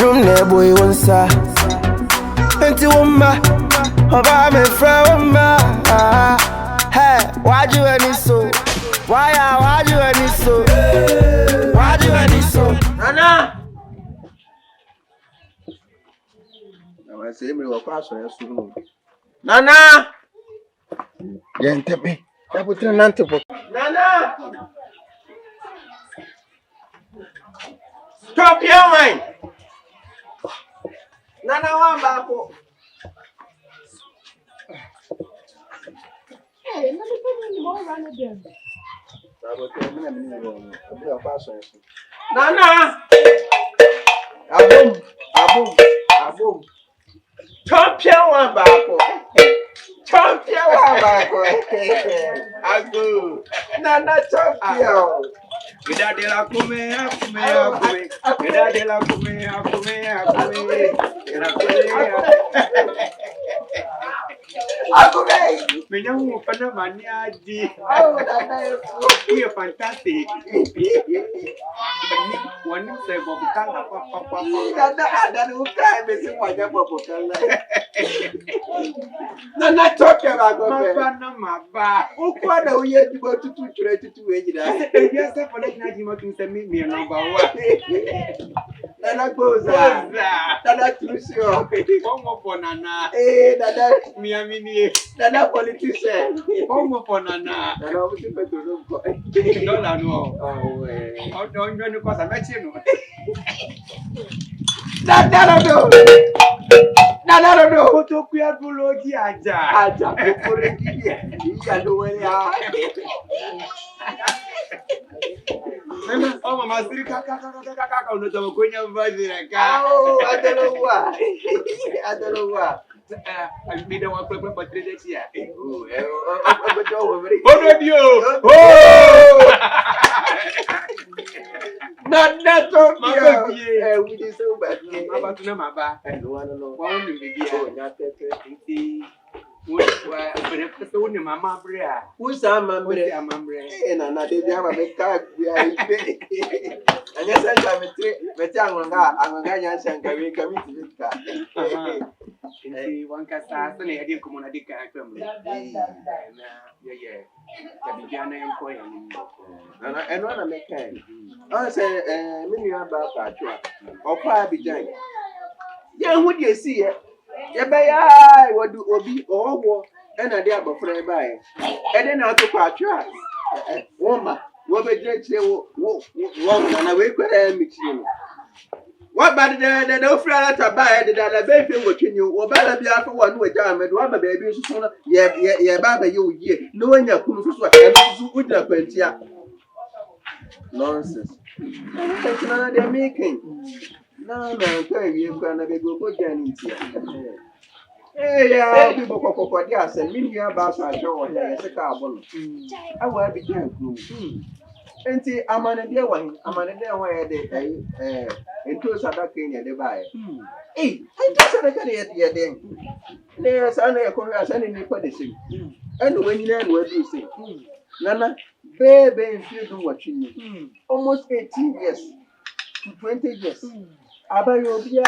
room there boy onsa. Enti woma, oba me fra woma. Hey, why you any so? Why you any so? Why you any so? Nana. I say me wa kwaso ya suru. Nana. Yentepe. Yabutre nantepo. Nana. Stop your mind. Nana wa bako. Hey, let me put in more run again. Nana. Abum. Champion wa bako. Ago. Nana champion. Vida de la come. Vida de la come. Menyangu pana mania di. You're fantastic. One say Bobukanga papa. That will cry missing my Bobukanga. Nana talk about Maba. Who quarter we had to go to 2 Yes, for the Najima to send me number 1. Nana goes Nana Tusio. One more for Nana. Eh, Nana Miamini. Nana politician. One more for Nana. Nana was super to look for. No. Oh, don't you know because I met you. Nana no. Koto kuya buloji aja kokore gidi iya lo ya. Mama, oh mama siri kaka ono to ko nya vazi ka. Oh, adolowa. I don't want to play for 3 days here. Oh, Dio! Oh! Not so bad. We just so bad. About to know my back. I don't want to know. One will be not that. Mamma Brea. Who's a mamma? And another jam of a car. And yes, I'm a tree. But I'm a guy and can come into this car. One cast, I didn't come on a dick. Yeah. Cabijana employee. And one of my kind. I say, many about our truck. Or fire be giant. Yeah, what you see? Yeah, by I what do Obi or war and a dear before by. And then I took our truck. Woman, what a great woman, and I wake with a mixing. What about the no friend to buy that a baby watching you, or better be after one way time and one baby is sooner. Yeah, Baba, you year, knowing your cool would have been here. Nonsense. They're making. No, you're gonna be good again. Hey, I'll be for gas and mean you about my show as a carbon. I will be gentle. And see, I'm on a dear one. I'm on a dear way into Sadaki and the buy. Hey, I just had a career here then. There's only a chorus and in the policy. And when you learn what you say, Nana, baby, if you watching you. Almost 18 years to 20 years. Abayobia.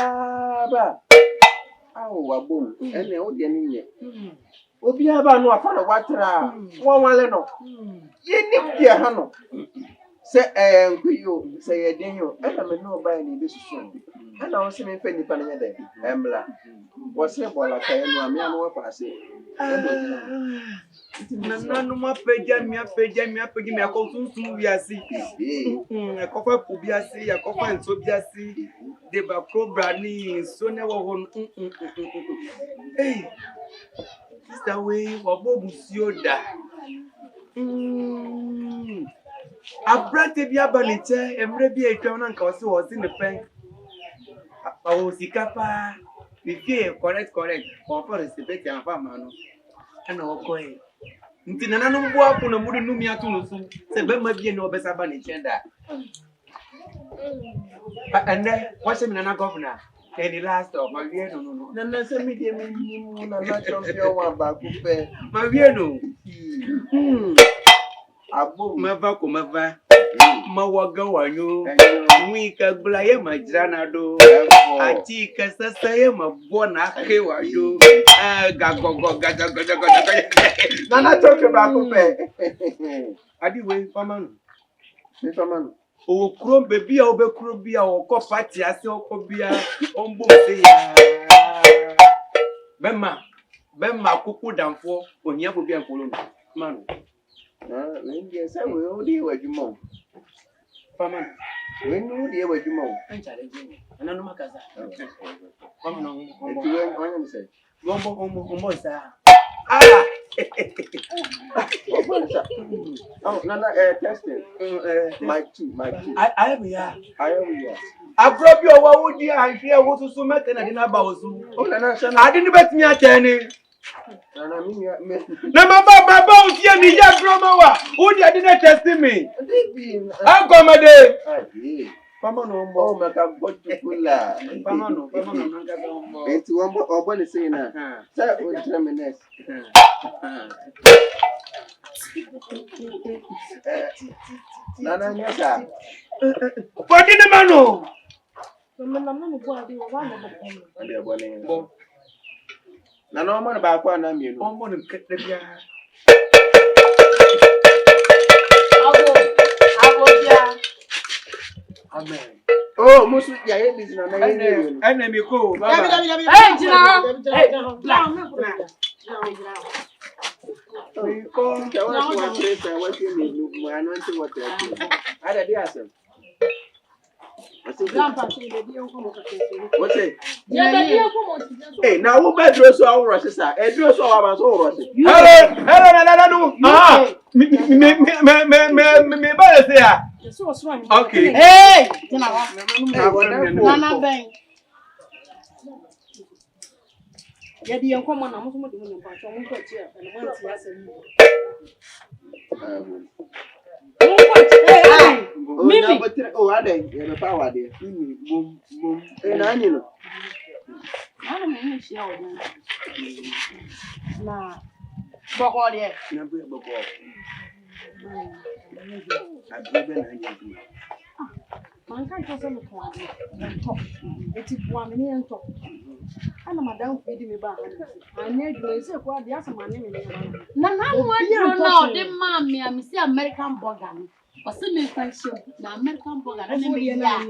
Oh, a boom, and the Odian. Obiaba no afana watera won wale no ye nim dia ha no se nkuyo se ye den yo e na me no ba ni be susu e na won se me fa nipa na ye den embla wo se bola kai no ame amo wa fa se Nana no ma peja mi akosunsun wiase e ko fa pu biase ya ko fa nso biase de ba cobra ni so ne wo hon eh Sister way wabobu sioda abrate bi abaniche emre bi etwa na nka o se wo sin the pen o sikapa bi correct o for respect am fa ma no ana o ko e nti nana no mbo afu na mudu numi atu no so se be ma bi e na obesa abaniche da and then what's the nana governor any last of my no. Nana se me de me na champion wa ba ku pe. My no. Abo mava ko mava. Mawagawanyo, we can blay my granado, Atika Sasay, my bona, Kewayo, Gago, Nana talk about Cope. I did wait for man. Oh, Crum baby, I'll be crubia or copati, I saw Cobia on both. Bemma, cuckoo down for when you will be a column. Man, yes, I will deal with you more. Paman, When you deal with you more. I'm challenging. And I know my cousin. Almost. Ah, oh, Nana, testing. Mike 2. I am here. I am here. I brought you over with you and here what to so much and I didn't about you. Oh, Nana, I didn't bet me at any. Nana, me. My bones here, me, young grandma. Who didn't test me? I'm coming there. Pamano, Oh, my God, what to pull that? Pamano, It's one more one is saying that. That was terminus. Nana, yes, what did the man know? Nana, I'm about one. I'm you. I'm going to get the guy. Amen. Oh, most of the is not enemy go. What's it? Hey, now who better so our rushes are? And you saw our soul rushes. Hello. Okay. Hey, Nana Bang. Yeah, the young woman, I'm also doing a bunch of here and once he has oh, I didn't get a power there. Boom. And I know. I don't mean, she nah, but what, yeah. Man can't just look one and talk. It is 1 million talk. And Madame feeding me back. I need to say, what the other man name. Nana, you know, the mammy, I'm see American burger. Or semi friendship, the American burger. I never hear. There,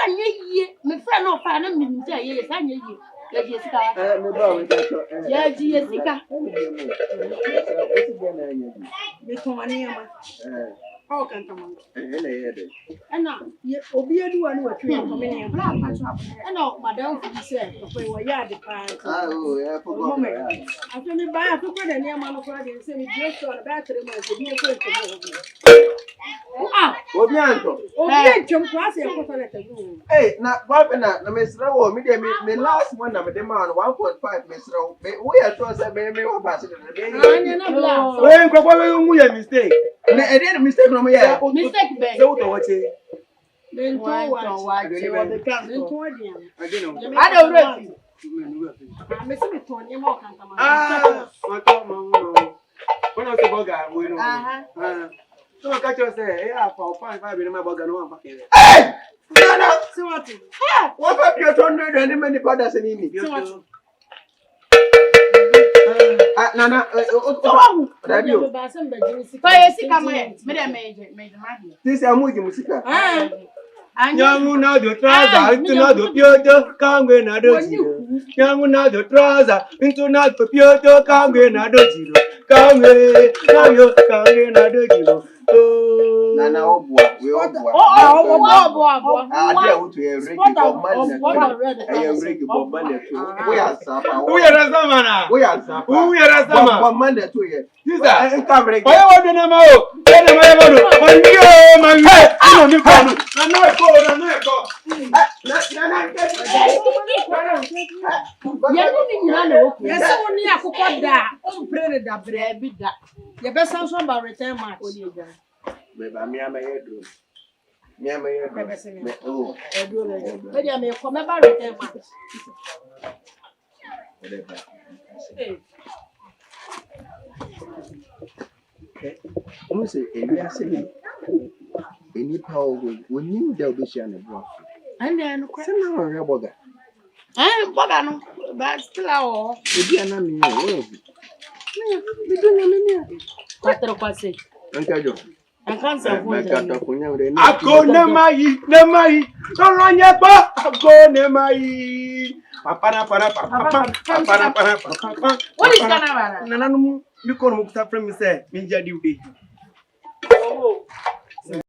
ye, my friend of Fanny, yes, I knew you. Jessica. Yeah, Jessica. How can come on? And now, Obia do one what you are coming in. and now, Madame Said, we were yard the pie. Oh, yeah, for moment. After me buy a cook and near man of Friday and say, we just on a battery, man, to be a good Ah, Obianto. Oh, jump class and put on it. Hey, not Barbara, Miss Row, me last one of the demand 1.5 Miss Row. We are to say, maybe we're passing When mistake. I did a mistake from here. mistake, Ben. So to watch it. Then I don't know. I'm missing it on your more. Ah, when I was a burger, we know. So I catch you say, yeah, for 5 in my burger, no one fucking. Hey! No. So what? What about your 200 and many brothers in me? Nana, this is a movie music. Young now the trouser, into now the pure, come when I don't you. Young now the trouser, into not the pure, come when I don't you. Come when you come when I don't you. Nana, we all go. I dare to a regular money. We are Sapa. We are Samana. We are Sapa. We are Sama. One Monday to you. This is a covering. I want to know. Yes, only a cocoa that. Oh, pray that bread. The best sounds about return match. Maybe I'm a head. Oh, maybe I may come about return match. Almost a Any power when you del be shane boy. And then, Send her a boga. Bogano, but still our. If you are not me, we don't know. What the quasi? Uncle Joe. I can't say Ako Nemai. Don't run your back. Ako Nemai. what is Canada? Nananum, you call me, say, Minja duty.